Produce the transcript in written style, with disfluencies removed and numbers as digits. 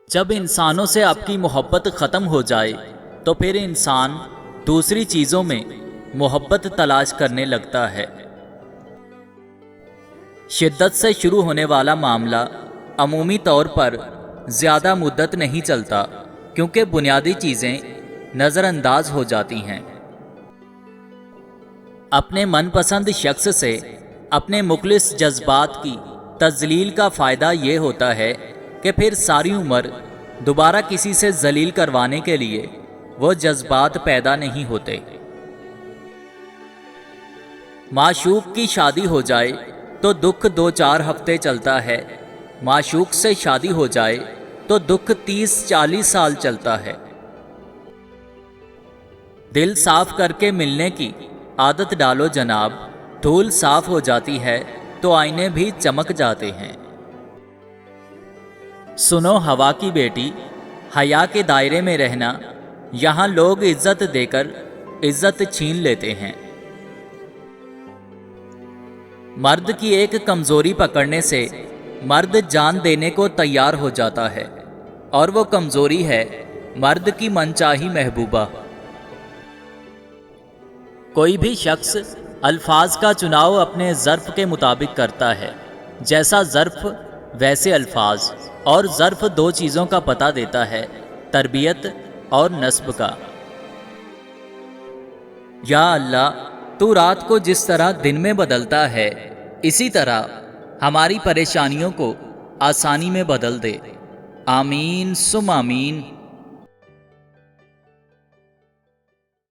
جب انسانوں سے آپ کی محبت ختم ہو جائے تو پھر انسان دوسری چیزوں میں محبت تلاش کرنے لگتا ہے۔ شدت سے شروع ہونے والا معاملہ عمومی طور پر زیادہ مدت نہیں چلتا کیونکہ بنیادی چیزیں نظر انداز ہو جاتی ہیں۔ اپنے من پسند شخص سے اپنے مخلص جذبات کی تذلیل کا فائدہ یہ ہوتا ہے کہ پھر ساری عمر دوبارہ کسی سے ذلیل کروانے کے لیے وہ جذبات پیدا نہیں ہوتے۔ معشوق کی شادی ہو جائے تو دکھ 2-4 ہفتے چلتا ہے، معشوق سے شادی ہو جائے تو دکھ 30-40 سال چلتا ہے۔ دل صاف کر کے ملنے کی عادت ڈالو جناب، دھول صاف ہو جاتی ہے تو آئینے بھی چمک جاتے ہیں۔ سنو ہوا کی بیٹی، حیا کے دائرے میں رہنا، یہاں لوگ عزت دے کر عزت چھین لیتے ہیں۔ مرد کی ایک کمزوری پکڑنے سے مرد جان دینے کو تیار ہو جاتا ہے، اور وہ کمزوری ہے مرد کی منچاہی محبوبہ۔ کوئی بھی شخص الفاظ کا چناؤ اپنے ظرف کے مطابق کرتا ہے، جیسا ظرف ویسے الفاظ، اور ظرف 2 چیزوں کا پتہ دیتا ہے، تربیت اور نسب کا۔ یا اللہ، تو رات کو جس طرح دن میں بدلتا ہے اسی طرح ہماری پریشانیوں کو آسانی میں بدل دے۔ آمین ثم آمین۔